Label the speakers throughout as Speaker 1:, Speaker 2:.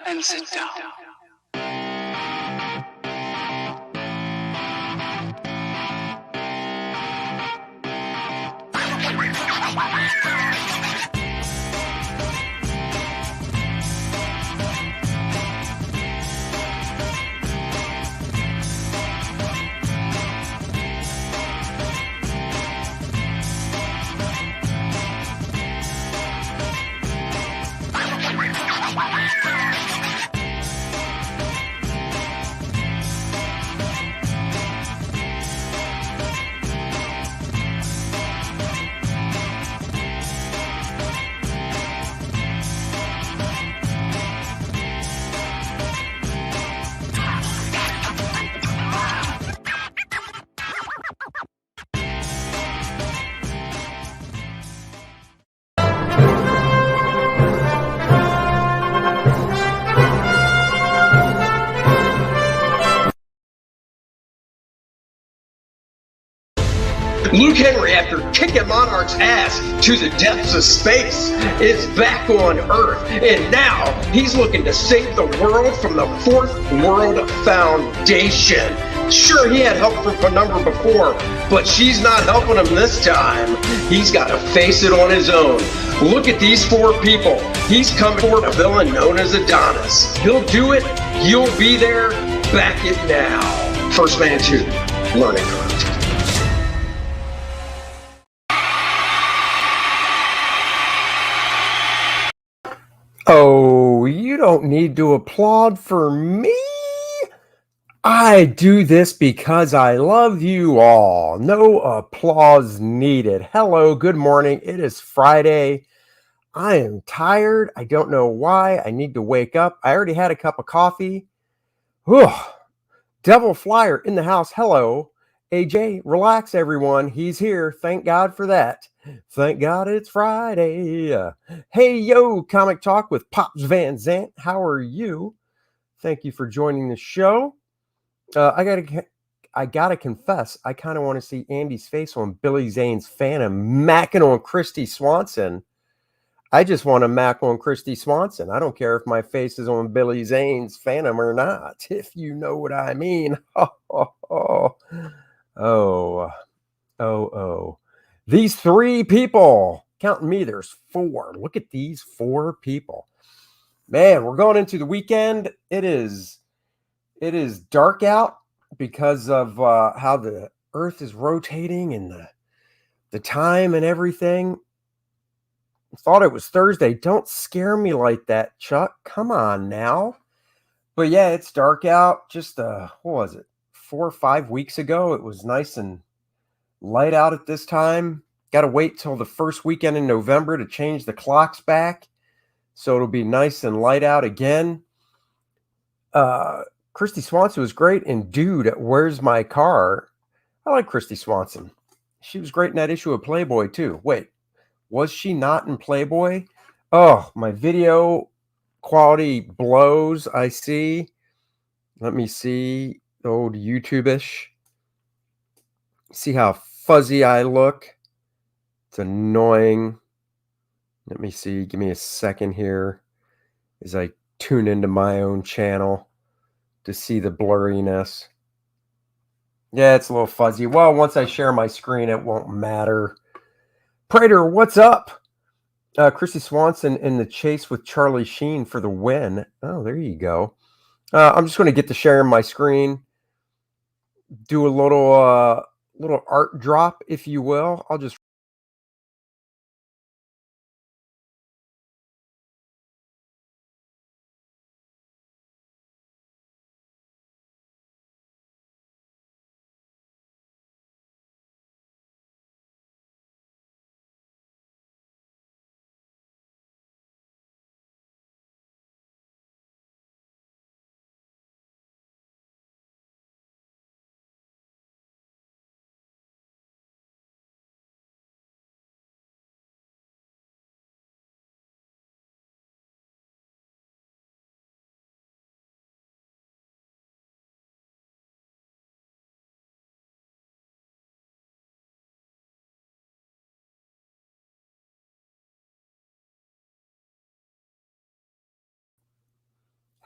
Speaker 1: and sit down.
Speaker 2: Luke Henry, after kicking Monarch's ass to the depths of space, is back on Earth, and now he's looking to save the world from the Fourth World Foundation. Sure, he had help from Penumbra before, but she's not helping him this time. He's got to face it on his own. Look at these four people. He's coming for a villain known as Adonis. He'll do it. You'll be there. Back it now. First Man 2, Learning Curve.
Speaker 3: Oh, you don't need to applaud for me. I do this because I love you all. No applause needed. Hello, good morning. It is Friday. I am tired. I don't know why. I need to wake up. I already had a cup of coffee. Whew. Devil Flyer in the house. Hello. AJ, relax, everyone. He's here. Thank God for that. Thank God it's Friday. Hey, yo, Comic Talk with Pops Van Zant. How are you? Thank you for joining the show. I gotta confess, I kind of want to see Andy's face on Billy Zane's Phantom macking on Christy Swanson. I just want to mac on Christy Swanson. I don't care if my face is on Billy Zane's Phantom or not, if you know what I mean. Oh. These three people, counting me, there's four. Look at these four people. Man, we're going into the weekend. It is dark out because of how the earth is rotating and the time and everything. I thought it was Thursday. Don't scare me like that, Chuck. Come on now. But yeah, it's dark out. Just what was it? 4 or 5 weeks ago, it was nice and light out at this time. Got to wait till the first weekend in November to change the clocks back, so it'll be nice and light out again. Christy Swanson was great in Dude, Where's My Car? I like Christy Swanson. She was great in that issue of Playboy too. Wait, was she not in Playboy? Oh, my video quality blows, I see. Let me see. Old YouTube-ish. See how fuzzy I look? It's annoying. Let me see. Give me a second here as I tune into my own channel to see the blurriness. Yeah, it's a little fuzzy. Well, once I share my screen, it won't matter. Prater, what's up? Christy Swanson in the chase with Charlie Sheen for the win. Oh, there you go. I'm just going to get to sharing my screen. Do a little art drop, if you will. I'll just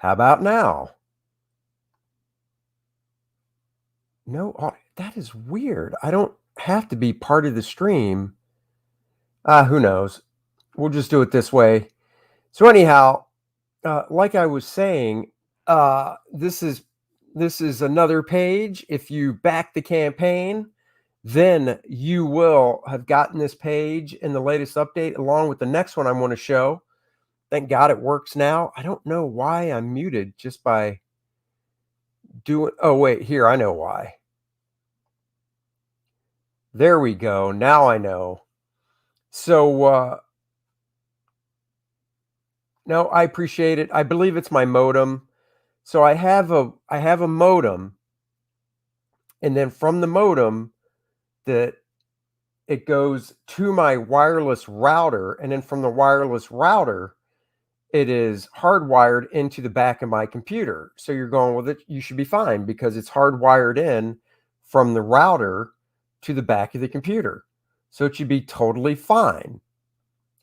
Speaker 3: How about now? No, that is weird. I don't have to be part of the stream. Who knows? We'll just do it this way. So anyhow, like I was saying, this is another page. If you back the campaign, then you will have gotten this page in the latest update along with the next one I'm going to show. Thank God it works now. I don't know why I'm muted just by doing. Oh, wait, here. I know why. There we go. Now I know. So, no, I appreciate it. I believe it's my modem. So I have a modem, and then from the modem that it goes to my wireless router, and then from the wireless router it is hardwired into the back of my computer. So you're going, well, you should be fine because it's hardwired in from the router to the back of the computer. So it should be totally fine.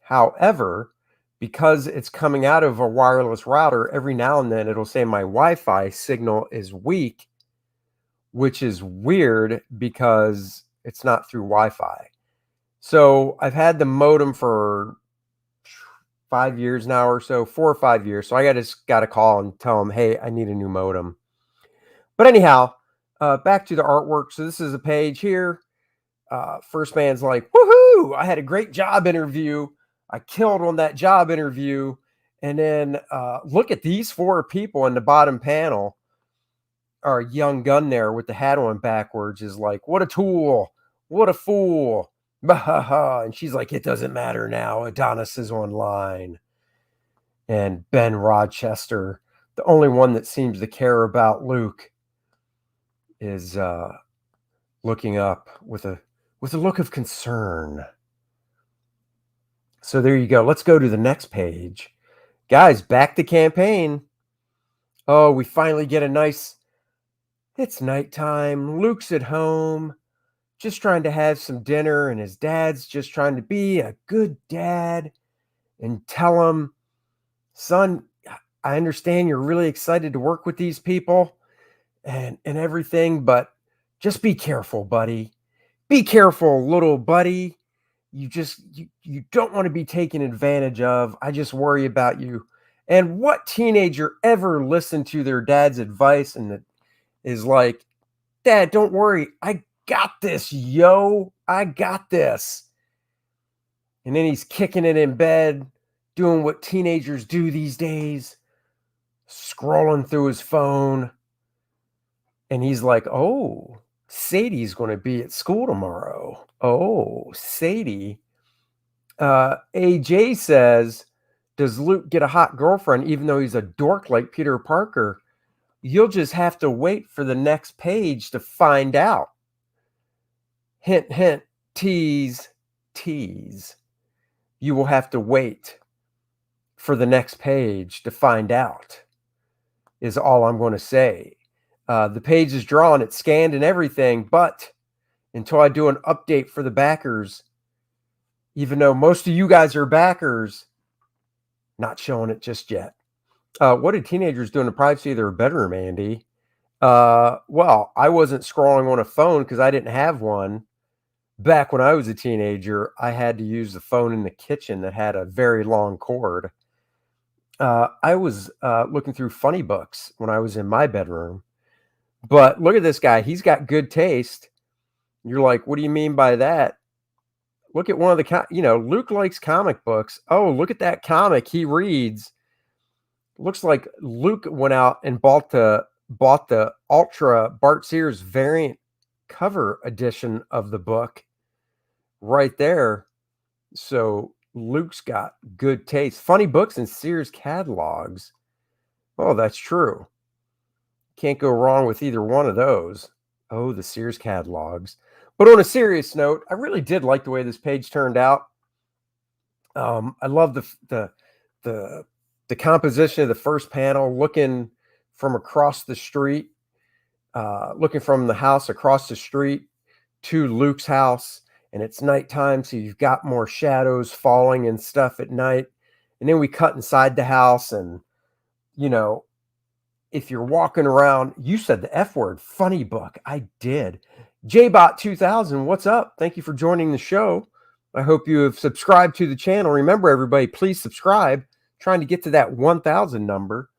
Speaker 3: However, because it's coming out of a wireless router, every now and then it'll say my Wi-Fi signal is weak, which is weird because it's not through Wi-Fi. So I've had the modem for 5 years now or so, 4 or 5 years. So I just got to call and tell them, hey, I need a new modem. But anyhow, back to the artwork. So this is a page here. First man's like, woohoo, I had a great job interview. I killed on that job interview. And then look at these 4 people in the bottom panel. Our young gun there with the hat on backwards is like, what a tool. What a fool. And she's like, it doesn't matter now. Adonis is online. And Ben Rochester, the only one that seems to care about Luke, is looking up with a look of concern. So there you go. Let's go to the next page. Guys, back to campaign. Oh, we finally get a nice... It's nighttime. Luke's at home, just trying to have some dinner, and his dad's just trying to be a good dad and tell him, son, I understand you're really excited to work with these people and everything, but just be careful, buddy. Be careful, little buddy. You don't want to be taken advantage of. I just worry about you. And what teenager ever listened to their dad's advice and is like, Dad, don't worry. I got this, yo. I got this. And then he's kicking it in bed, doing what teenagers do these days, scrolling through his phone. And he's like, oh, Sadie's going to be at school tomorrow. Oh, Sadie. AJ says, does Luke get a hot girlfriend even though he's a dork like Peter Parker? You'll just have to wait for the next page to find out. Hint, hint, tease, tease. You will have to wait for the next page to find out, is all I'm going to say. The page is drawn, it's scanned and everything, but until I do an update for the backers, even though most of you guys are backers, not showing it just yet. What did teenagers do in the privacy of their bedroom, Andy? Well, I wasn't scrolling on a phone because I didn't have one. Back when I was a teenager, I had to use the phone in the kitchen that had a very long cord. I was looking through funny books when I was in my bedroom. But look at this guy. He's got good taste. You're like, what do you mean by that? Look at one of the, Luke likes comic books. Oh, look at that comic he reads. Looks like Luke went out and bought the Ultra Bart Sears variant cover edition of the book right there. So Luke's got good taste. Funny books and Sears catalogs. Oh, that's true. Can't go wrong with either one of those. Oh, the Sears catalogs. But on a serious note, I really did like the way this page turned out. I love the composition of the first panel, looking from across the street, looking from the house across the street to Luke's house, and it's nighttime, so you've got more shadows falling and stuff at night. And then we cut inside the house, and if you're walking around, you said the F word, funny book. I did. JBot2000, what's up? Thank you for joining the show. I hope you have subscribed to the channel. Remember, everybody, please subscribe. Trying to get to that 1,000 number.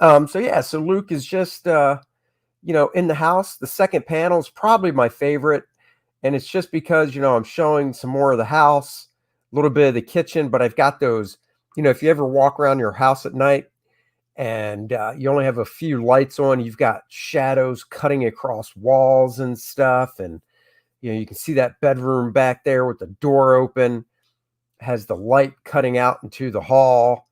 Speaker 3: So Luke is just, in the house. The second panel is probably my favorite. And it's just because, I'm showing some more of the house, a little bit of the kitchen, but I've got those, if you ever walk around your house at night and you only have a few lights on, you've got shadows cutting across walls and stuff. And, you can see that bedroom back there with the door open, has the light cutting out into the hall.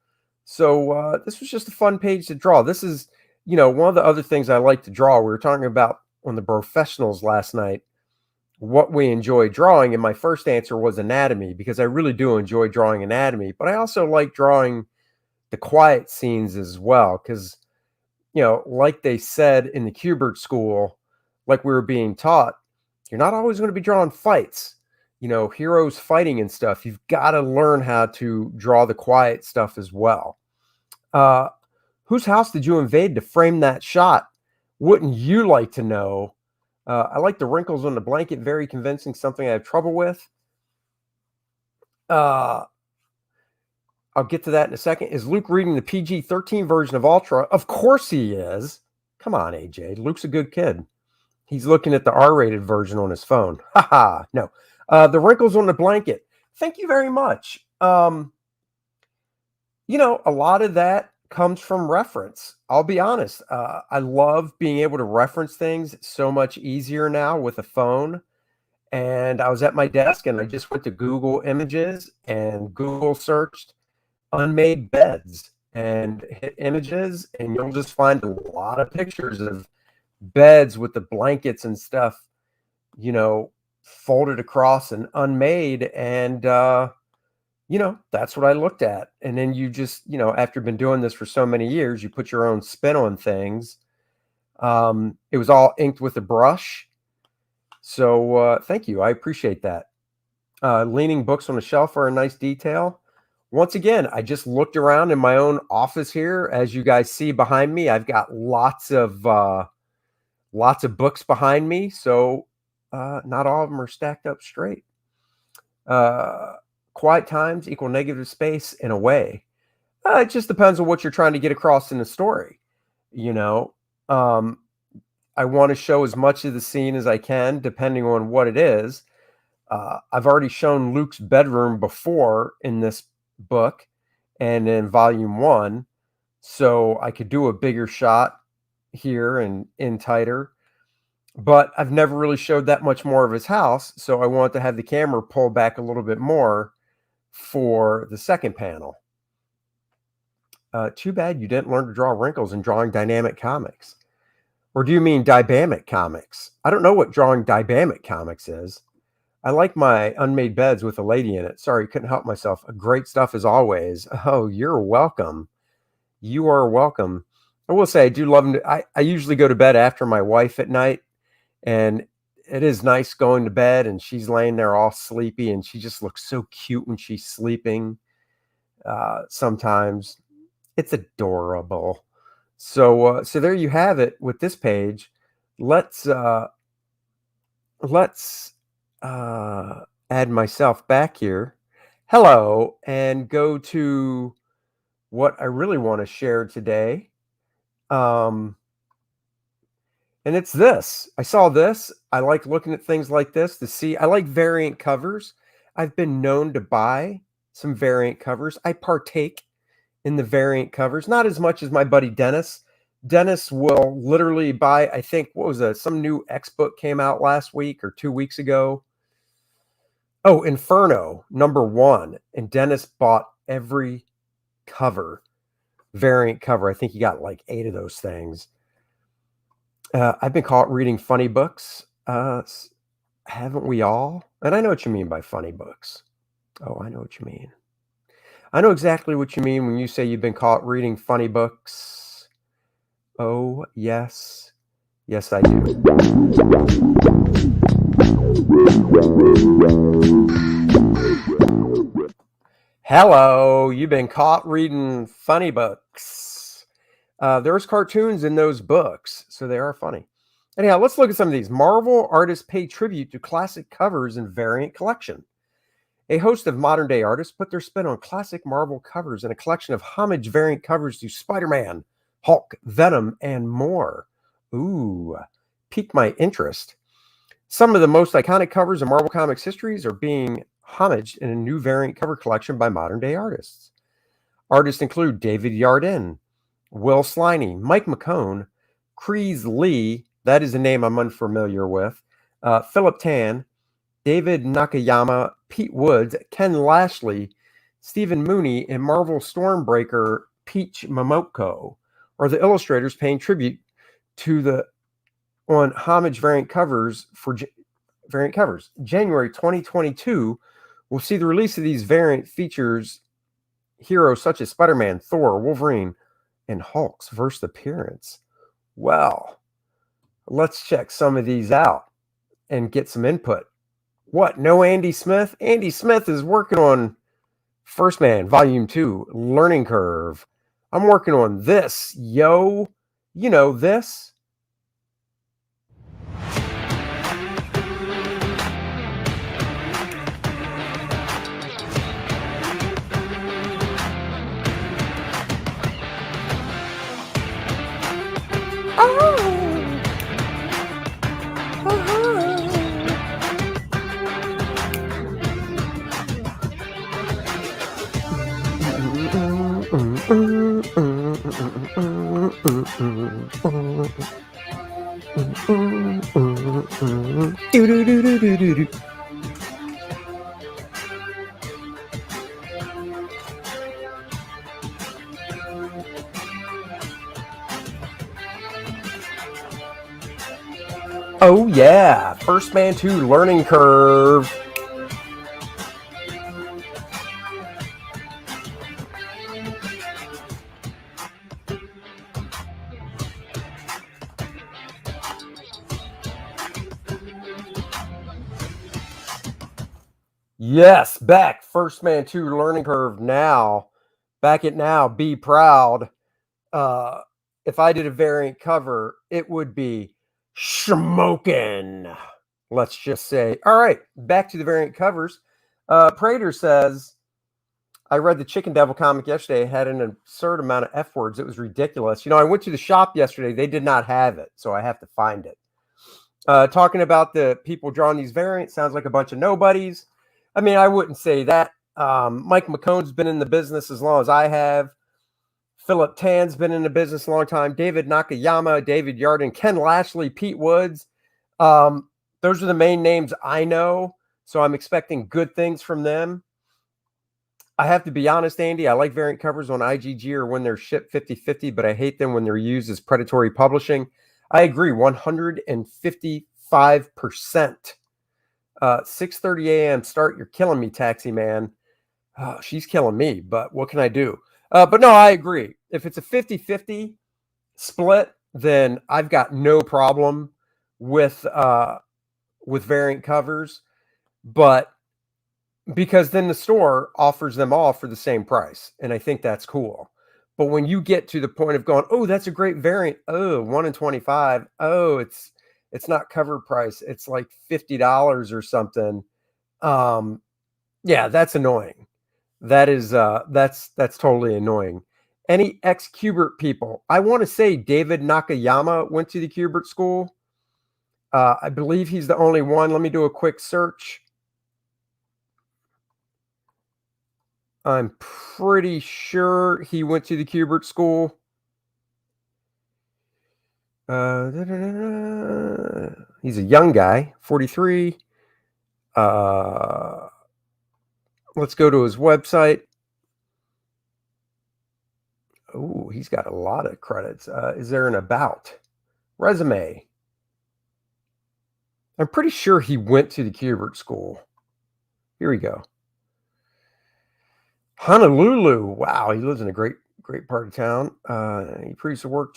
Speaker 3: So this was just a fun page to draw. This is, one of the other things I like to draw. We were talking about on the professionals last night, what we enjoy drawing. And my first answer was anatomy, because I really do enjoy drawing anatomy, but I also like drawing the quiet scenes as well. Because, like they said in the Kubert school, like we were being taught, you're not always going to be drawing fights, heroes fighting and stuff. You've got to learn how to draw the quiet stuff as well. Whose house did you invade to frame that shot? Wouldn't you like to know? I like the wrinkles on the blanket. Very convincing. Something I have trouble with. I'll get to that in a second. Is Luke reading the PG-13 version of Ultra? Of course he is. Come on, AJ. Luke's a good kid. He's looking at the R-rated version on his phone. Haha. No. The wrinkles on the blanket. Thank you very much. A lot of that comes from reference. I'll be honest. I love being able to reference things so much easier now with a phone. And I was at my desk and I just went to Google Images and Google searched unmade beds and hit images, and you'll just find a lot of pictures of beds with the blankets and stuff, folded across and unmade. And, that's what I looked at. And then you just, after been doing this for so many years, you put your own spin on things. It was all inked with a brush. So thank you. I appreciate that. Leaning books on the shelf are a nice detail. Once again, I just looked around in my own office here. As you guys see behind me, I've got lots of books behind me. So not all of them are stacked up straight. Quiet times equal negative space in a way. It just depends on what you're trying to get across in the story. I want to show as much of the scene as I can, depending on what it is. I've already shown Luke's bedroom before in this book and in volume 1. So I could do a bigger shot here and in tighter. But I've never really showed that much more of his house. So I want to have the camera pull back a little bit more for the second panel. Too bad you didn't learn to draw wrinkles in drawing dynamic comics. Or do you mean dibamic comics? I don't know what drawing dibamic comics is. I like my unmade beds with a lady in it. Sorry, couldn't help myself. Great stuff as always. Oh, you're welcome. You are welcome. I will say I do love them. I usually go to bed after my wife at night. And it is nice going to bed and she's laying there all sleepy and she just looks so cute when she's sleeping. Sometimes it's adorable. So there you have it with this page. Let's add myself back here. Hello, and go to what I really want to share today. And it's this. I saw this. I like looking at things like this to see. I like variant covers. I've been known to buy some variant covers. I partake in the variant covers, not as much as my buddy Dennis. Dennis will literally buy, I think, what was that? Some new X book came out last week or 2 weeks ago. Oh, Inferno #1. And Dennis bought every cover, variant cover. I think he got like 8 of those things. I've been caught reading funny books. Haven't we all? And I know what you mean by funny books. Oh, I know what you mean. I know exactly what you mean when you say you've been caught reading funny books. Oh, yes. Yes, I do. Hello, you've been caught reading funny books. There's cartoons in those books, so they are funny. Anyhow, let's look at some of these. Marvel artists pay tribute to classic covers in variant collection. A host of modern day artists put their spin on classic Marvel covers in a collection of homage variant covers to Spider-Man, Hulk, Venom, and more. Ooh, piqued my interest. Some of the most iconic covers in Marvel Comics histories are being homaged in a new variant cover collection by modern day artists. Artists include David Yardin, Will Sliney, Mike McCone, Kreese Lee, that is a name I'm unfamiliar with, Philip Tan, David Nakayama, Pete Woods, Ken Lashley, Stephen Mooney, and Marvel Stormbreaker Peach Momoko are the illustrators paying tribute to the on homage variant covers for variant covers. January 2022 will see the release of these variant features heroes such as Spider-Man, Thor, Wolverine, and Hulk's first appearance. Well, let's check some of these out and get some input. What? No Andy Smith? Andy Smith is working on First Man, Volume 2, Learning Curve. I'm working on this, yo. You know this. Oh yeah, First Man 2 Learning Curve. Yes, back. First Man 2 Learning Curve now. Back it now. Be proud. If I did a variant cover, it would be smoking. Let's just say. All right, back to the variant covers. Prater says, I read the Chicken Devil comic yesterday. It had an absurd amount of F words. It was ridiculous. You know, I went to the shop yesterday. They did not have it, so I have to find it. Talking about the people drawing these variants sounds like a bunch of nobodies. I mean, I wouldn't say that. Mike McCone's been in the business as long as I have. Philip Tan's been in the business a long time. David Nakayama, David Yardin, Ken Lashley, Pete Woods. Those are the main names I know, so I'm expecting good things from them. I have to be honest, Andy, I like variant covers on IGG or when they're shipped 50-50, but I hate them when they're used as predatory publishing. I agree, 155%. 6:30 a.m. start. You're killing me, Taxi Man. Oh, she's killing me, but what can I do? But no, I agree. If it's a 50-50 split, then I've got no problem with variant covers. But because then the store offers them all for the same price, and I think that's cool. But when you get to the point of going, oh, that's a great variant. Oh, 1 in 25. Oh, it's not cover price. It's like $50 or something. Yeah, that's annoying. That is that's totally annoying. Any ex-Kubert people? I want to say David Nakayama went to the Kubert school. I believe he's the only one. Let me do a quick search. I'm pretty sure he went to the Kubert school. He's a young guy, 43. Let's go to his website. Oh, he's got a lot of credits. Is there an about? Resume. I'm pretty sure he went to the Kubert school. Here we go. Honolulu. Wow, he lives in a great part of town. He produced the work.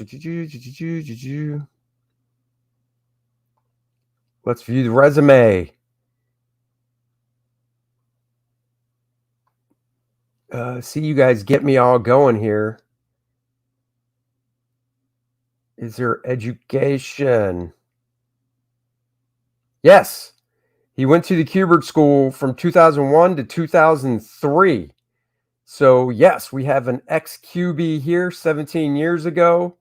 Speaker 3: Let's view the resume. See, you guys get me all going here. Is there education? Yes. He went to the Kubert School from 2001 to 2003. So, yes, we have an ex-QB here 17 years ago.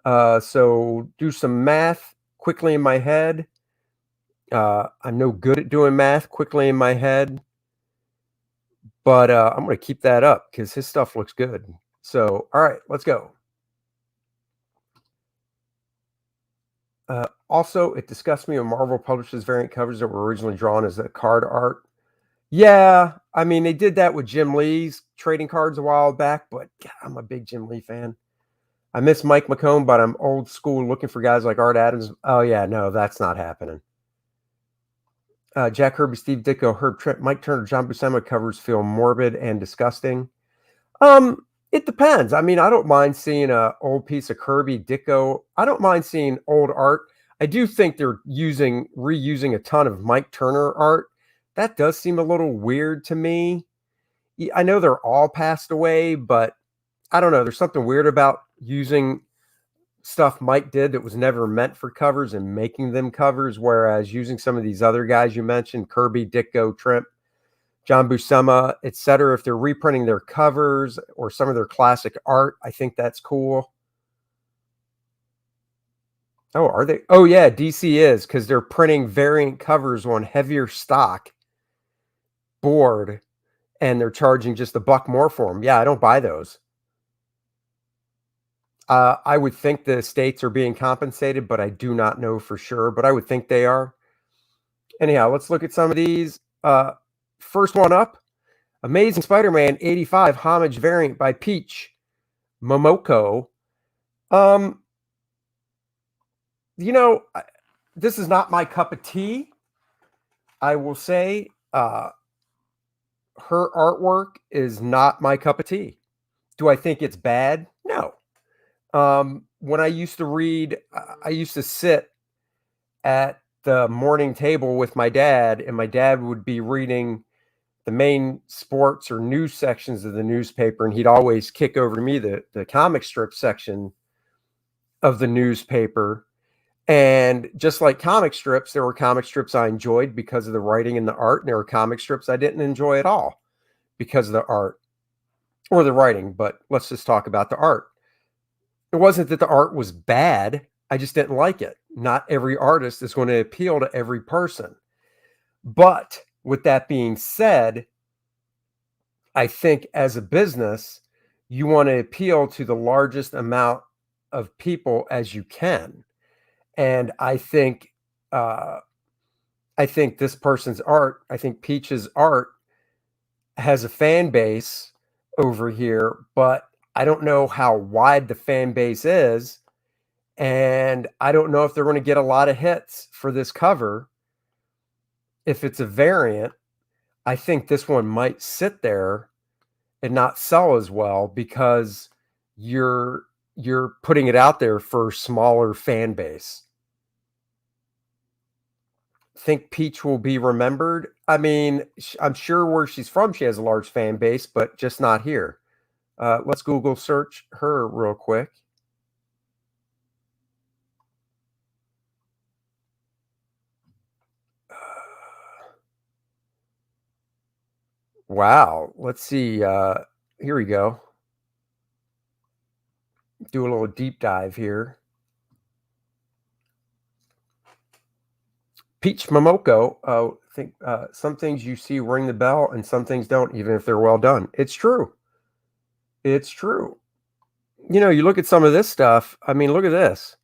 Speaker 3: So, do some math quickly in my head. I'm no good at doing math quickly in my head, but I'm going to keep that up because his stuff looks good. So, all right, let's go. Also, it disgusts me when Marvel publishes variant covers that were originally drawn as a card art. Yeah, I mean, they did that with Jim Lee's trading cards a while back, but God, I'm a big Jim Lee fan. I miss Mike McComb, but I'm old school looking for guys like Art Adams. Oh, yeah, no, that's not happening. Jack Kirby, Steve Ditko, Herb Trent, Mike Turner, John Buscema covers feel morbid and disgusting. It depends. I mean, I don't mind seeing an old piece of Kirby, Ditko. I don't mind seeing old art. I do think they're reusing a ton of Mike Turner art. That does seem a little weird to me. I know they're all passed away, but I don't know. There's something weird about using stuff Mike did that was never meant for covers and making them covers, whereas using some of these other guys you mentioned, Kirby, Ditko, Trimp, John Buscema, etc., if they're reprinting their covers or some of their classic art, I think that's cool. Oh, are they? Oh, yeah, DC is, because they're printing variant covers on heavier stock board, and they're charging just $1 more for them. Yeah, I don't buy those. I would think the states are being compensated, but I do not know for sure, but I would think they are. Anyhow, let's look at some of these. First one up, Amazing Spider-Man 85 homage variant by Peach Momoko. This is not my cup of tea. I will say her artwork is not my cup of tea. Do I think it's bad? No. When I used to read, I used to sit at the morning table with my dad, and my dad would be reading the main sports or news sections of the newspaper, and he'd always kick over to me the comic strip section of the newspaper. And just like comic strips, there were comic strips I enjoyed because of the writing and the art, and there were comic strips I didn't enjoy at all because of the art or the writing. But let's just talk about the art. It wasn't that the art was bad. I just didn't like it. Not every artist is going to appeal to every person. But with that being said, I think as a business, you want to appeal to the largest amount of people as you can. And I think this person's art, I think Peach's art has a fan base over here, but I don't know how wide the fan base is. And I don't know if they're going to get a lot of hits for this cover. If it's a variant, I think this one might sit there and not sell as well because you're putting it out there for a smaller fan base. Think Peach will be remembered? I mean, I'm sure where she's from, she has a large fan base, but just not here. Let's Google search her real quick. Wow. Let's see. Here we go. Do a little deep dive here. Peach Momoko. I think some things you see ring the bell and some things don't, even if they're well done. It's true. It's true. You look at some of this stuff. I mean, look at this.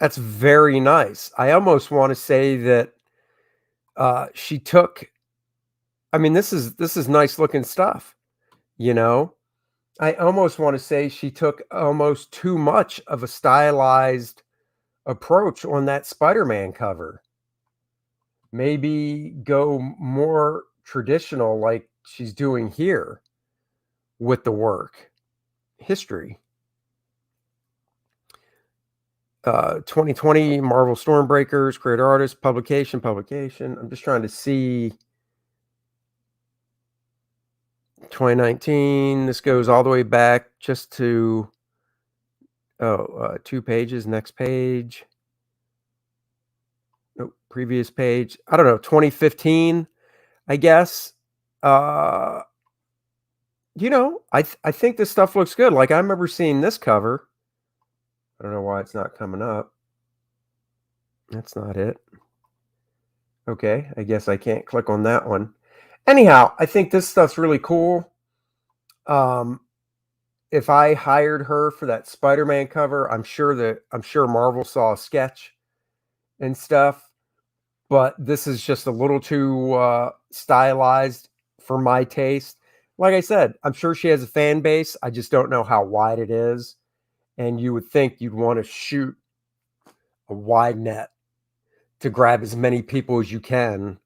Speaker 3: That's very nice. I almost want to say that she took. I mean, this is nice looking stuff. I almost want to say she took almost too much of a stylized approach on that Spider-Man cover. Maybe go more traditional like she's doing here with the work. History. 2020 Marvel Stormbreakers, creator artist, publication. I'm just trying to see 2019. This goes all the way back just to Oh, 2 pages, next page. Nope, previous page. I don't know, 2015, I guess. Uh, I think this stuff looks good. Like, I remember seeing this cover. I don't know why it's not coming up. That's not it. Okay, I guess I can't click on that one. Anyhow, I think this stuff's really cool. If I hired her for that Spider-Man cover, I'm sure Marvel saw a sketch and stuff, but this is just a little too stylized for my taste. Like I said, I'm sure she has a fan base. I just don't know how wide it is. And you would think you'd want to shoot a wide net to grab as many people as you can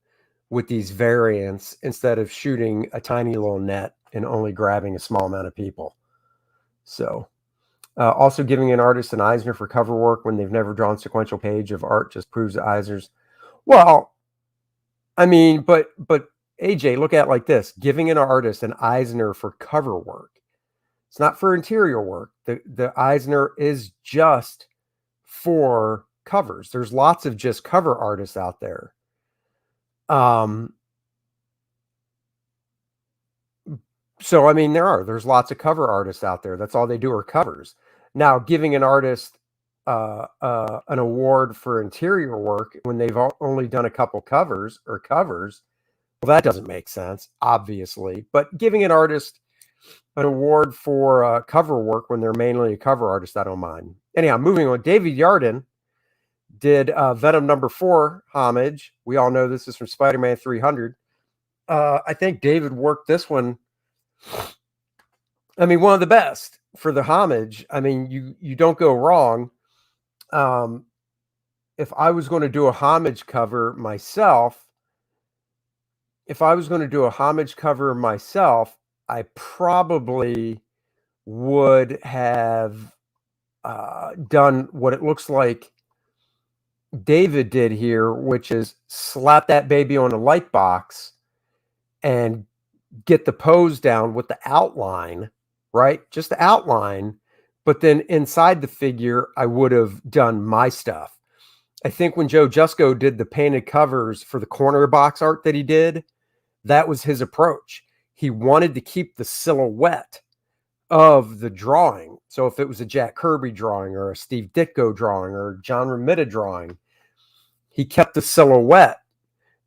Speaker 3: with these variants instead of shooting a tiny little net and only grabbing a small amount of people. So, also giving an artist an Eisner for cover work when they've never drawn sequential page of art just proves the Eisners. Well, I mean, but AJ, look at it like this: giving an artist an Eisner for cover work. It's not for interior work. The Eisner is just for covers. There's lots of just cover artists out there. So I mean, there's lots of cover artists out there. That's all they do are covers. Now, giving an artist an award for interior work when they've only done a couple covers, well, that doesn't make sense, obviously. But giving an artist an award for cover work when they're mainly a cover artist, I don't mind. Anyhow, moving on. David Yardin did Venom #4 homage. We all know this is from Spider-Man 300. I think David worked this one. I mean, one of the best for the homage. I mean, you don't go wrong. If I was going to do a homage cover myself, I probably would have done what it looks like David did here, which is slap that baby on a light box and get the pose down with the outline, right? Just the outline. But then inside the figure, I would have done my stuff. I think when Joe Jusko did the painted covers for the corner box art that he did, that was his approach. He wanted to keep the silhouette of the drawing. So if it was a Jack Kirby drawing or a Steve Ditko drawing or John Romita drawing, he kept the silhouette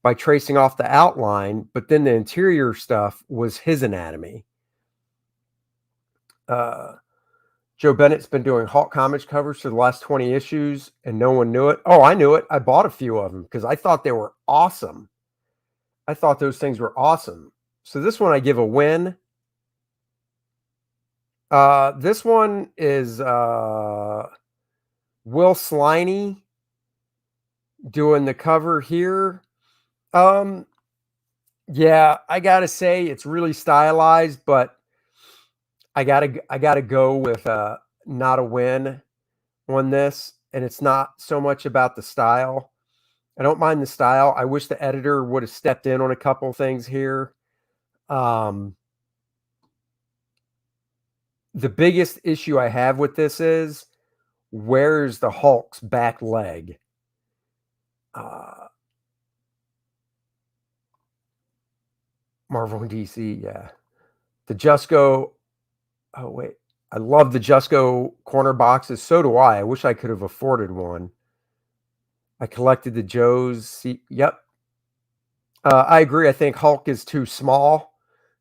Speaker 3: by tracing off the outline, but then the interior stuff was his anatomy. Joe Bennett's been doing Hulk comics covers for the last 20 issues, and no one knew it. Oh, I knew it. I bought a few of them because I thought they were awesome. I thought those things were awesome. So this one I give a win. This one is Will Sliney doing the cover here. Yeah, I gotta say it's really stylized, but I gotta go with not a win on this, and it's not so much about the style. I don't mind the style. I wish the editor would have stepped in on a couple things here. The biggest issue I have with this is where's the Hulk's back leg? Marvel and DC, yeah. The Jusko. Oh, wait. I love the Jusko corner boxes. So do I. I wish I could have afforded one. I collected the Joes. Yep. I agree. I think Hulk is too small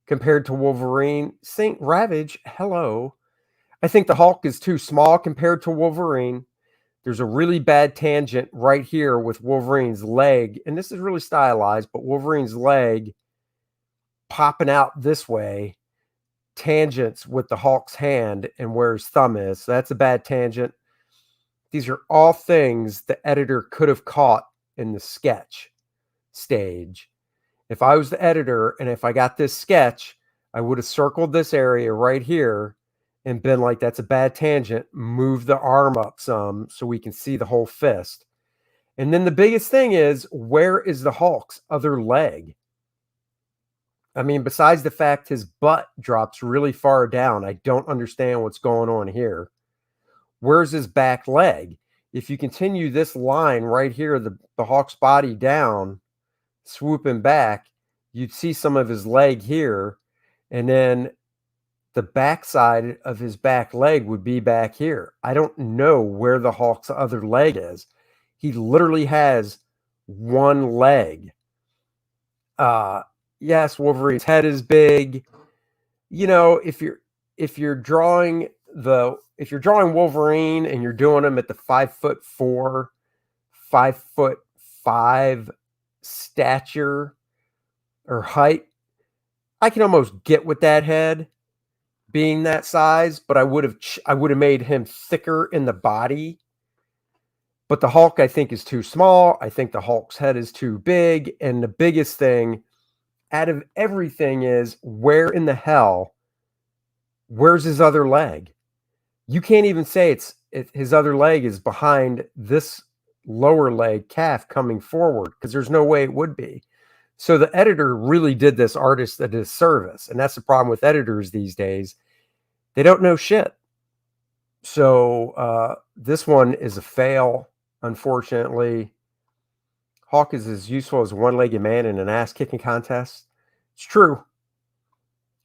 Speaker 3: compared to Wolverine. Saint Ravage, hello. I think the Hulk is too small compared to Wolverine. There's a really bad tangent right here with Wolverine's leg. And this is really stylized, but Wolverine's leg popping out this way tangents with the Hulk's hand and where his thumb is. So that's a bad tangent. These are all things the editor could have caught in the sketch stage. If I was the editor and if I got this sketch, I would have circled this area right here and been like, that's a bad tangent. Move the arm up some so we can see the whole fist. And then the biggest thing is, where is the Hulk's other leg? I mean, besides the fact his butt drops really far down, I don't understand what's going on here. Where's his back leg? If you continue this line right here, the Hawk's body down, swooping back, you'd see some of his leg here, and then the backside of his back leg would be back here. I don't know where the Hawk's other leg is. He literally has one leg. Yes, Wolverine's head is big. You know, if you're drawing Wolverine and you're doing him at the 5'4", 5'5" stature or height, I can almost get with that head being that size, but I would have made him thicker in the body. But the Hulk, I think, is too small. I think the Hulk's head is too big. And the biggest thing out of everything is, where in the hell, where's his other leg? You can't even say his other leg is behind this lower leg calf coming forward, because there's no way it would be. So the editor really did this artist a disservice. And that's the problem with editors these days. They don't know shit. So this one is a fail, unfortunately. Hawk is as useful as a one-legged man in an ass-kicking contest. It's true.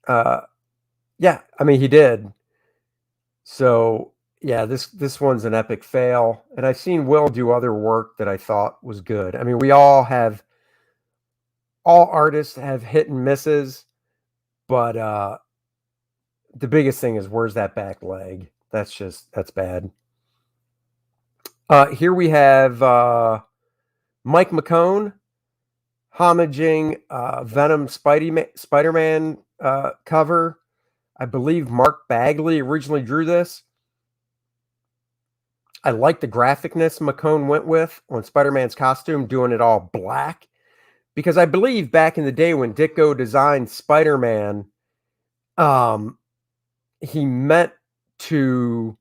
Speaker 3: Yeah, I mean, he did. So, yeah, this one's an epic fail. And I've seen Will do other work that I thought was good. I mean, all artists have hit and misses, but the biggest thing is, where's that back leg? That's bad. Here we have Mike McCone homaging Venom Spider-Man cover. I believe Mark Bagley originally drew this. I like the graphicness McCone went with on Spider-Man's costume, doing it all black. Because I believe back in the day when Ditko designed Spider-Man, he meant to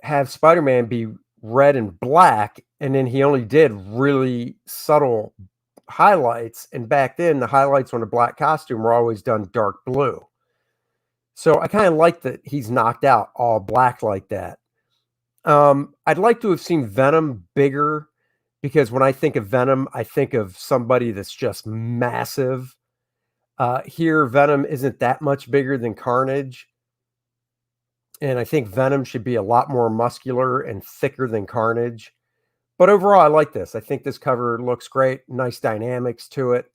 Speaker 3: have Spider-Man be red and black, and then he only did really subtle highlights. And back then, the highlights on a black costume were always done dark blue. So I kind of like that he's knocked out all black like that. I'd like to have seen Venom bigger, because when I think of Venom, I think of somebody that's just massive. Here, Venom isn't that much bigger than Carnage. And I think Venom should be a lot more muscular and thicker than Carnage. But overall, I like this. I think this cover looks great. Nice dynamics to it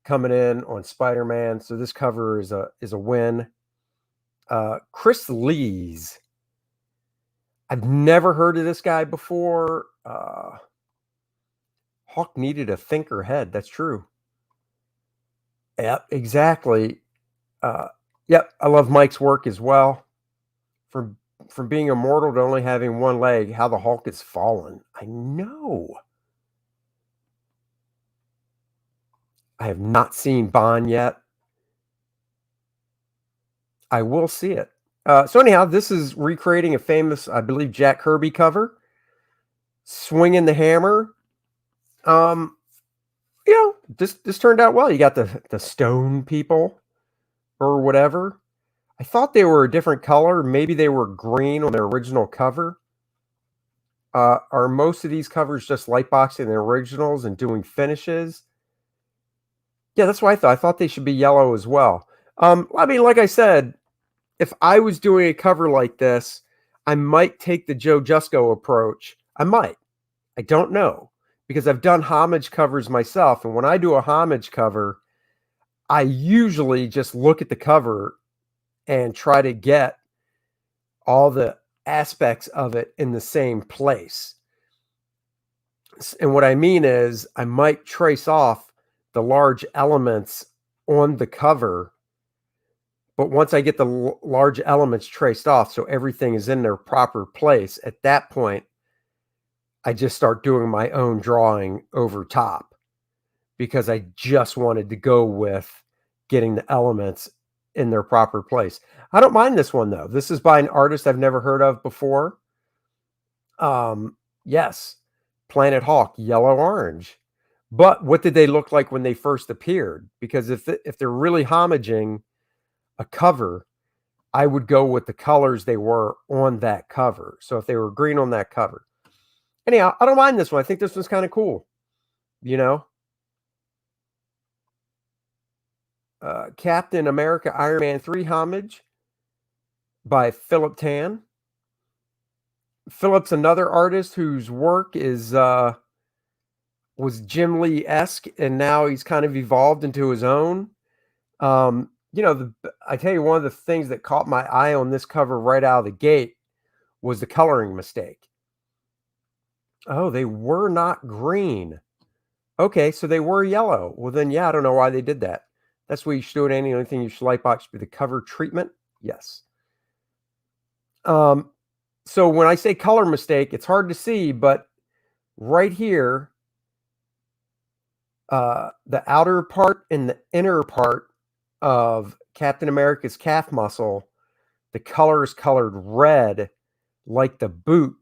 Speaker 3: coming in on Spider-Man. So this cover is a win. Chris Lees. I've never heard of this guy before. Hawk needed a thinker head. That's true. Yep, exactly. Yep, I love Mike's work as well. From being immortal to only having one leg, how the Hulk has fallen. I know. I have not seen Bond yet. I will see it. So anyhow, this is recreating a famous, I believe, Jack Kirby cover. Swinging the Hammer. This turned out well. You got the stone people or whatever. I thought they were a different color. Maybe they were green on their original cover. Are most of these covers just lightboxing the originals and doing finishes? Yeah, that's what I thought. I thought they should be yellow as well. I mean, like I said, if I was doing a cover like this, I might take the Joe Jusko approach. I might. I don't know. Because I've done homage covers myself. And when I do a homage cover, I usually just look at the cover and try to get all the aspects of it in the same place. And what I mean is, I might trace off the large elements on the cover, but once I get the large elements traced off, so everything is in their proper place, at that point, I just start doing my own drawing over top, because I just wanted to go with getting the elements in their proper place. I don't mind this one, though. This is by an artist I've never heard of before. Yes, Planet Hawk, yellow-orange. But what did they look like when they first appeared? Because if they're really homaging a cover, I would go with the colors they were on that cover. So if they were green on that cover. Anyhow, I don't mind this one. I think this one's kind of cool. You know, Captain America Iron Man 3 homage by Philip Tan. Philip's another artist whose work is was Jim Lee-esque, and now he's kind of evolved into his own. I tell you, one of the things that caught my eye on this cover right out of the gate was the coloring mistake. Oh, they were not green. Okay, so they were yellow. Well, then, yeah, I don't know why they did that. That's what you should do at any thing you should lightbox should be the cover treatment. Yes. So when I say color mistake, it's hard to see, but right here, the outer part and the inner part of Captain America's calf muscle, the color is colored red like the boot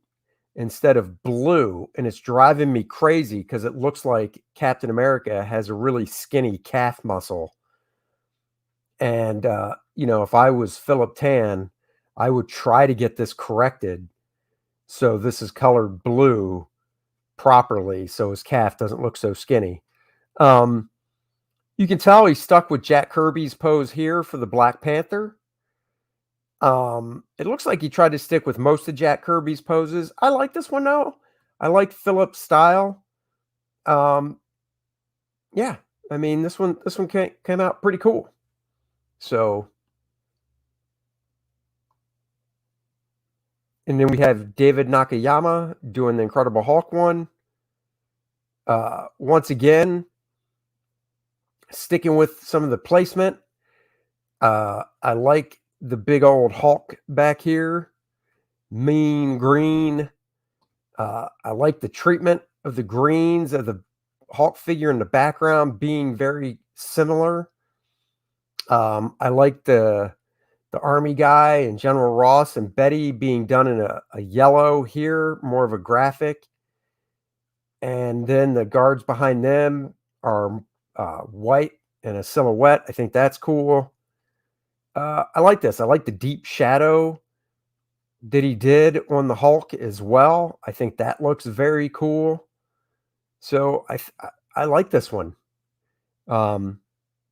Speaker 3: instead of blue, and it's driving me crazy because it looks like Captain America has a really skinny calf muscle. And if I was Philip Tan, I would try to get this corrected so this is colored blue properly so his calf doesn't look so skinny. You can tell he's stuck with Jack Kirby's pose here for the Black Panther. It looks like he tried to stick with most of Jack Kirby's poses. I like this one though. I like Philip's style. Yeah, I mean this one came out pretty cool. So, and then we have David Nakayama doing the Incredible Hulk one. Once again, sticking with some of the placement. I like the big old Hulk back here. Mean green. I like the treatment of the greens of the Hulk figure in the background being very similar. I like the army guy and General Ross and Betty being done in a yellow here, more of a graphic. And then the guards behind them are white and a silhouette. I think that's cool. I like this. I like the deep shadow that he did on the Hulk as well. I think that looks very cool. So I like this one.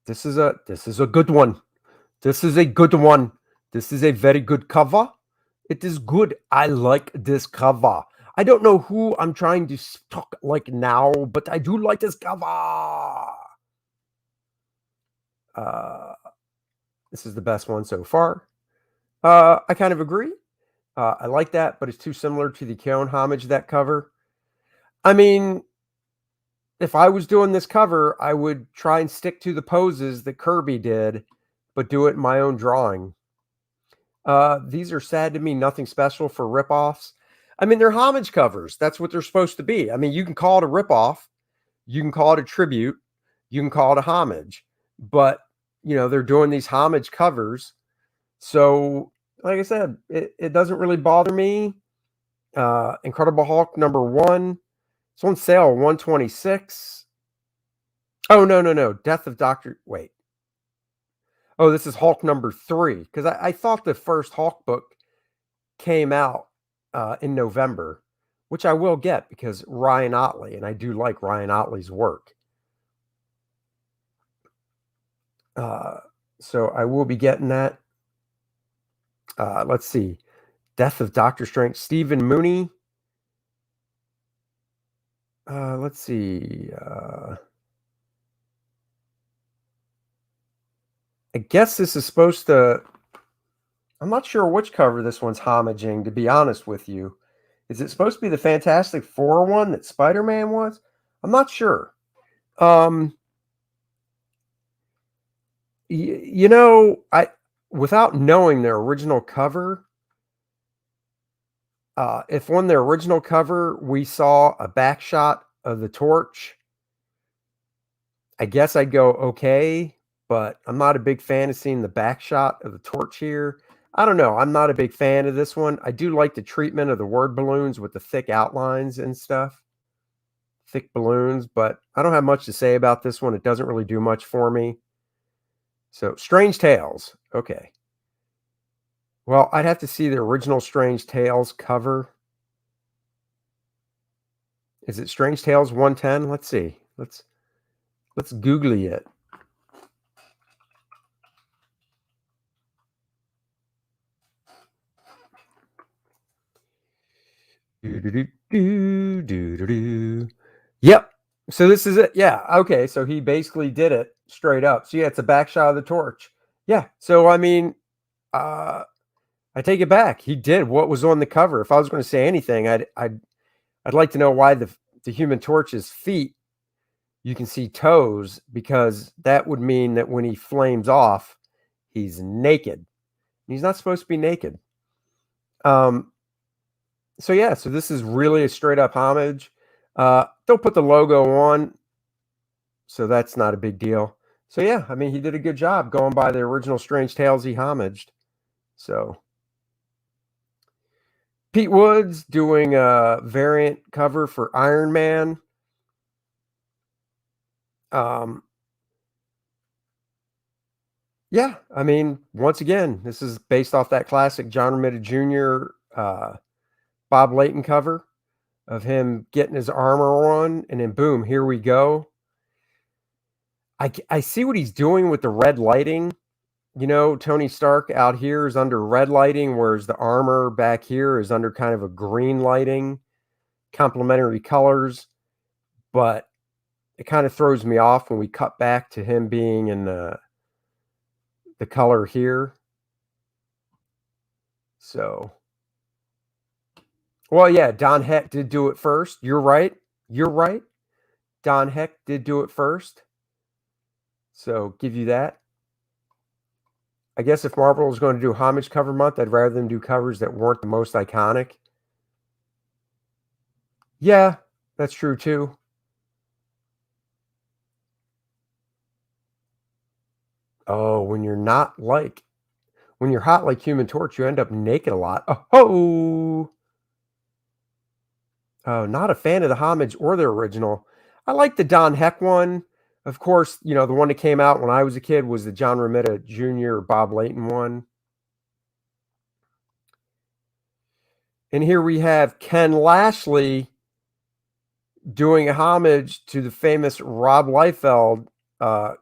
Speaker 3: This is a good one. This is a good one. This is a very good cover. It is good. I like this cover. I don't know who I'm trying to talk like now, but I do like this cover. This is the best one so far. I kind of agree. I like that, but it's too similar to the Keown homage, that cover. I mean, if I was doing this cover, I would try and stick to the poses that Kirby did, but do it in my own drawing. These are sad to me, nothing special for ripoffs. I mean, they're homage covers. That's what they're supposed to be. I mean, you can call it a ripoff, you can call it a tribute, you can call it a homage, but they're doing these homage covers. So, like I said, it doesn't really bother me. Incredible Hulk #1. It's on sale, $126. Oh, no. Death of Dr. Wait. Oh, this is Hulk #3. Because I thought the first Hulk book came out in November, which I will get because Ryan Otley, and I do like Ryan Otley's work. So I will be getting that. Let's see. Death of Dr. Strange. Stephen Mooney. Let's see. I guess this is supposed to... I'm not sure which cover this one's homaging, to be honest with you. Is it supposed to be the Fantastic Four one that Spider-Man was? I'm not sure. Without knowing their original cover, if on their original cover we saw a back shot of the Torch, I guess I'd go okay, but I'm not a big fan of seeing the back shot of the Torch here. I don't know. I'm not a big fan of this one. I do like the treatment of the word balloons with the thick outlines and stuff. Thick balloons, but I don't have much to say about this one. It doesn't really do much for me. So, Strange Tales. Okay. Well, I'd have to see the original Strange Tales cover. Is it Strange Tales 110? Let's see. Let's googly it. Yep. So this is it. Yeah. Okay. So he basically did it straight up. So yeah, it's a back shot of the torch. Yeah. So I mean, I take it back. He did what was on the cover. If I was going to say anything, I'd like to know why the Human Torch's feet, you can see toes, because that would mean that when he flames off, he's naked. He's not supposed to be naked. So yeah, so this is really a straight up homage. They'll put the logo on, so that's not a big deal. So yeah, I mean, he did a good job going by the original Strange Tales he homaged. So Pete Woods doing a variant cover for Iron Man. Yeah, I mean, once again, this is based off that classic John Romita Jr. Bob Layton cover of him getting his armor on, and then boom, here we go. I see what he's doing with the red lighting. You know, Tony Stark out here is under red lighting, whereas the armor back here is under kind of a green lighting, complementary colors. But it kind of throws me off when we cut back to him being in the color here. So, well, yeah, Don Heck did do it first. You're right. You're right. Don Heck did do it first. So, give you that. I guess if Marvel was going to do homage cover month, I'd rather them do covers that weren't the most iconic. Yeah, that's true too. Oh, when you're hot like Human Torch, you end up naked a lot. Oh, not a fan of the homage or the original. I like the Don Heck one. Of course, you know, the one that came out when I was a kid was the John Romita Jr. Bob Layton one. And here we have Ken Lashley doing a homage to the famous Rob Liefeld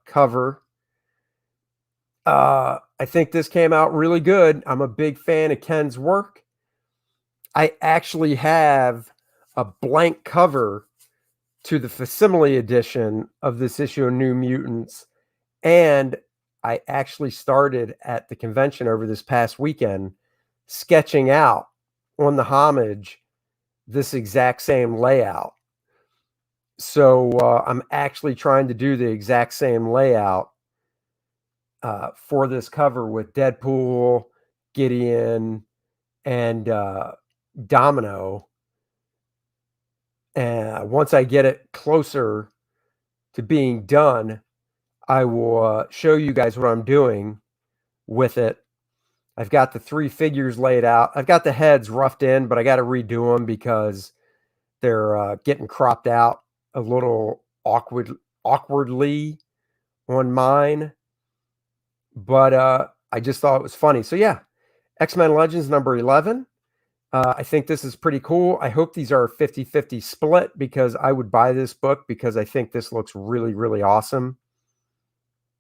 Speaker 3: cover. I think this came out really good. I'm a big fan of Ken's work. I actually have a blank cover to the facsimile edition of this issue of New Mutants. And I actually started at the convention over this past weekend sketching out on the homage this exact same layout. So I'm actually trying to do the exact same layout for this cover with Deadpool, Gideon, and Domino. And once I get it closer to being done, I will show you guys what I'm doing with it. I've got the 3 figures laid out. I've got the heads roughed in, but I got to redo them because they're getting cropped out a little awkwardly on mine. But I just thought it was funny. So yeah, X-Men Legends number 11. I think this is pretty cool. I hope these are 50-50 split, because I would buy this book because I think this looks really, really awesome.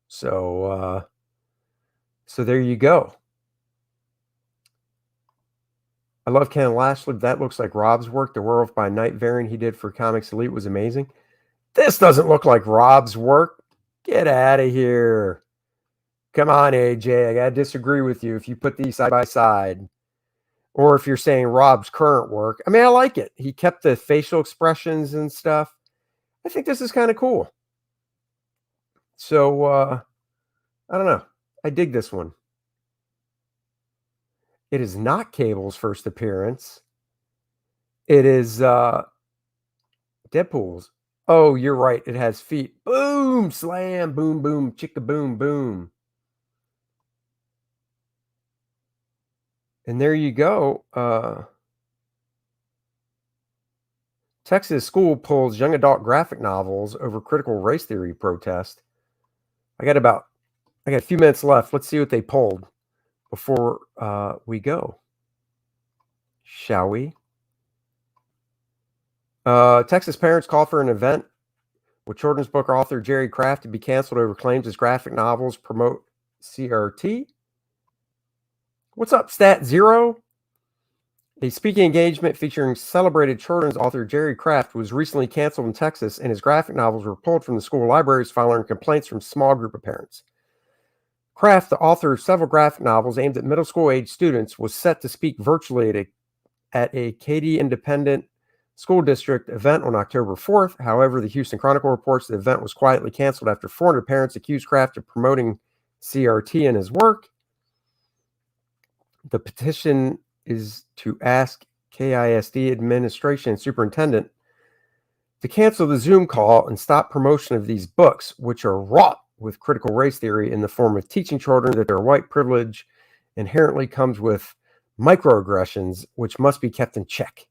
Speaker 3: So, so there you go. I love Ken Lashley. That looks like Rob's work. The Werewolf by Night variant he did for Comics Elite was amazing. This doesn't look like Rob's work. Get out of here. Come on, AJ. I got to disagree with you if you put these side by side. Or if you're saying Rob's current work. I mean, I like it. He kept the facial expressions and stuff. I think this is kind of cool. So, I don't know. I dig this one. It is not Cable's first appearance. It is Deadpool's. Oh, you're right. It has feet. Boom, slam, boom, boom, chicka, boom, boom. And there you go. Texas school pulls young adult graphic novels over critical race theory protest. I got a few minutes left. Let's see what they pulled before we go, shall we? Texas parents call for an event with children's book author Jerry Craft to be canceled over claims his graphic novels promote CRT. What's up, Stat Zero? A speaking engagement featuring celebrated children's author Jerry Craft was recently canceled in Texas, and his graphic novels were pulled from the school libraries following complaints from a small group of parents. Craft, the author of several graphic novels aimed at middle school age students, was set to speak virtually at a Katy Independent School District event on October 4th. However, the Houston Chronicle reports the event was quietly canceled after 400 parents accused Craft of promoting CRT in his work. The petition is to ask KISD administration and superintendent to cancel the Zoom call and stop promotion of these books, which are wrought with critical race theory in the form of teaching children that their white privilege inherently comes with microaggressions, which must be kept in check.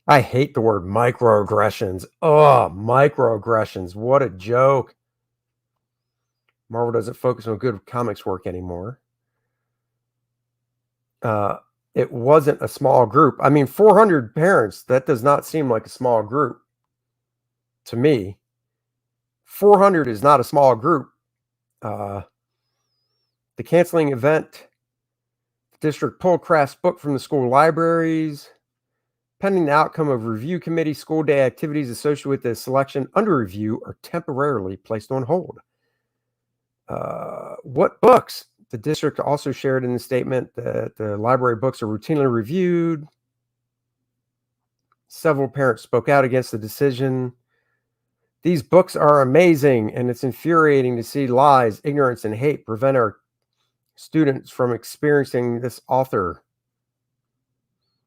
Speaker 3: I hate the word microaggressions. Oh, microaggressions. What a joke. Marvel doesn't focus on good comics work anymore. It wasn't a small group. I mean, 400 parents, that does not seem like a small group to me. 400 is not a small group. The canceling event, the district pulled Craft's book from the school libraries. Pending the outcome of review committee, school day activities associated with the selection under review are temporarily placed on hold. What books? The district also shared in the statement that the library books are routinely reviewed. Several parents spoke out against the decision. These books are amazing, and it's infuriating to see lies, ignorance, and hate prevent our students from experiencing this author.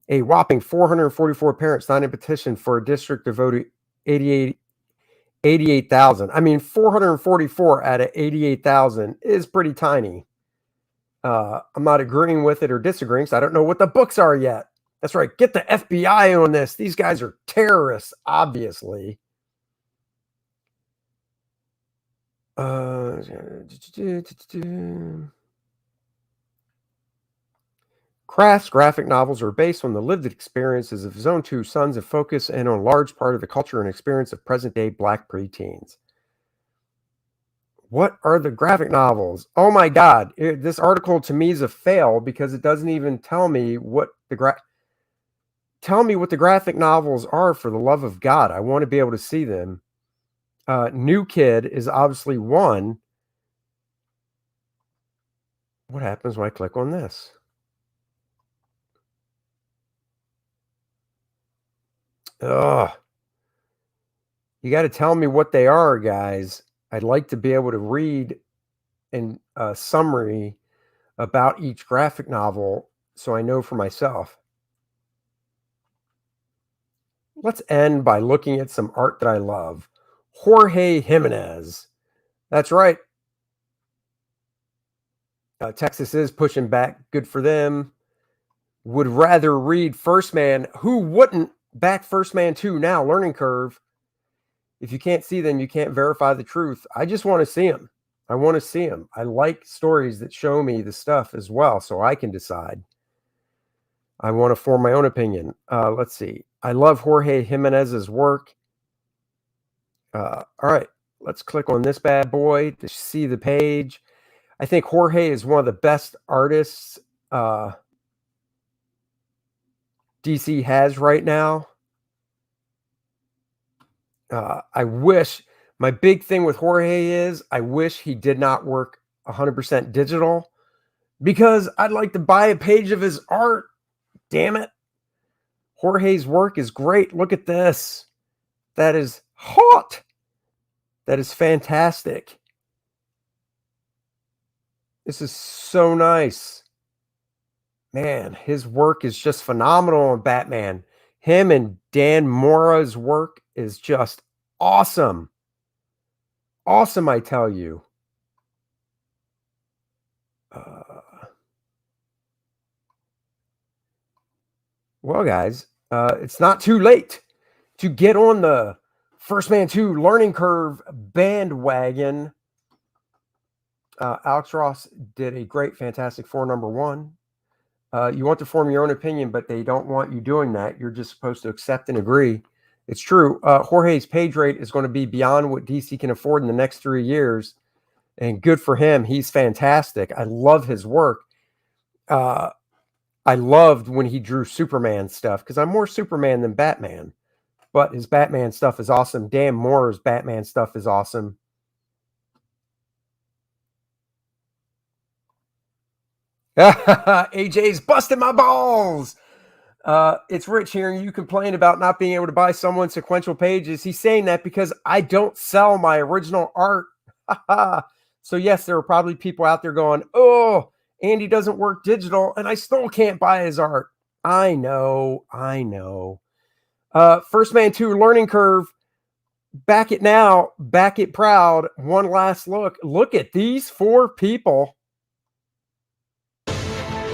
Speaker 3: A whopping 444 parents signed a petition for a district to vote 88,000. I mean, 444 out of 88,000 is pretty tiny. I'm not agreeing with it or disagreeing, so I don't know what the books are yet. That's right. Get the FBI on this. These guys are terrorists, obviously. Craft's graphic novels are based on the lived experiences of his own two sons and focus in on a large part of the culture and experience of present-day Black preteens. What are the graphic novels? Oh my God. This article to me is a fail because it doesn't even tell me what the graphic novels are, for the love of God. I want to be able to see them. New Kid is obviously one. What happens when I click on this? Ugh. You got to tell me what they are, guys. I'd like to be able to read a summary about each graphic novel so I know for myself. Let's end by looking at some art that I love. Jorge Jimenez. That's right. Texas is pushing back. Good for them. Would rather read First Man. Who wouldn't? Back First Man 2 now, Learning Curve. If you can't see them, you can't verify the truth. I just want to see them. I want to see them. I like stories that show me the stuff as well, so I can decide. I want to form my own opinion. Let's see. I love Jorge Jimenez's work. All right. Let's click on this bad boy to see the page. I think Jorge is one of the best artists DC has right now. I wish, my big thing with Jorge is I wish he did not work 100% digital, because I'd like to buy a page of his art. Damn it. Jorge's work is great. Look at this. That is hot. That is fantastic. This is so nice. Man, his work is just phenomenal on Batman. Him and Dan Mora's work is just awesome. Awesome, I tell you. Well, guys, it's not too late to get on the First Man 2 Learning Curve bandwagon. Alex Ross did a great Fantastic Four #1. You want to form your own opinion, but they don't want you doing that. You're just supposed to accept and agree. It's true. Jorge's page rate is going to be beyond what DC can afford in the next 3 years. And good for him. He's fantastic. I love his work. I loved when he drew Superman stuff because I'm more Superman than Batman. But his Batman stuff is awesome. Dan Moore's Batman stuff is awesome. AJ's busting my balls. It's Rich hearing you complain about not being able to buy someone's sequential pages. He's saying that because I don't sell my original art. So yes, there are probably people out there going, oh, Andy doesn't work digital and I still can't buy his art. I know. First Man 2 Learning Curve. Back it now, back it proud. One last look. Look at these 4 people.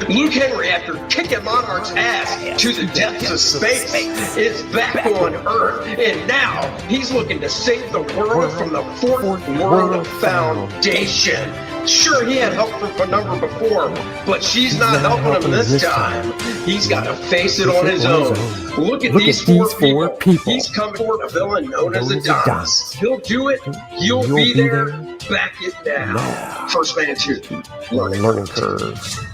Speaker 2: Luke Henry, after kicking Monarch's ass to the depths of space, is back on Earth, and now he's looking to save the world from the Fourth World Foundation. Sure, he had help from Penumbra before, but she's not helping him this time. He's got to face it on his own. Look at these four people. He's coming for a villain known as Adonis. He'll do it. You'll be there. Back it now. First Man 2 Learning Curve.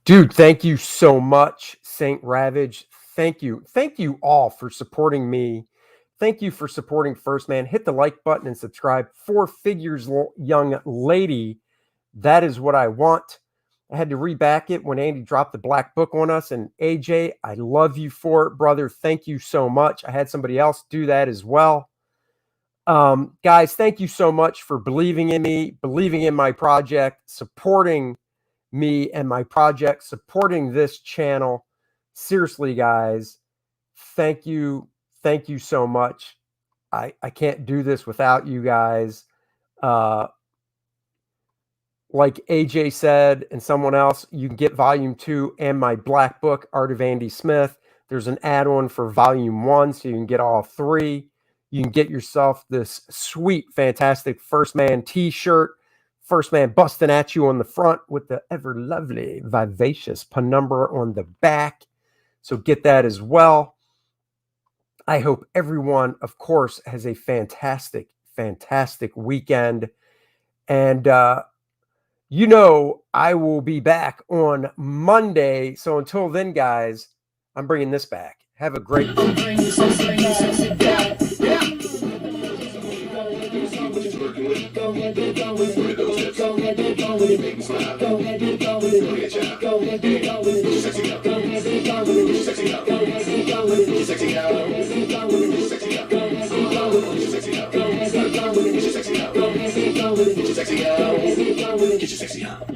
Speaker 3: Dude, thank you so much, Saint Ravage. Thank you. Thank you all for supporting me. Thank you for supporting First Man. Hit the like button and subscribe. 4 figures, young lady. That is what I want. I had to reback it when Andy dropped the black book on us. And AJ, I love you for it, brother. Thank you so much. I had somebody else do that as well. Guys, thank you so much for believing in me, believing in my project, supporting me and my project, supporting this channel. Seriously, guys, thank you so much. I can't do this without you guys. Like AJ said and someone else, you can get volume 2 and my black book, Art of Andy Smith. There's an add-on for volume 1, so you can get all 3. You can get yourself this sweet, fantastic First Man t-shirt. First Man busting at you on the front with the ever lovely, vivacious Penumbra on the back. So get that as well. I hope everyone, of course, has a fantastic, fantastic weekend. And, you know, I will be back on Monday. So until then, guys, I'm bringing this back. Have a great week. Get your sexy on.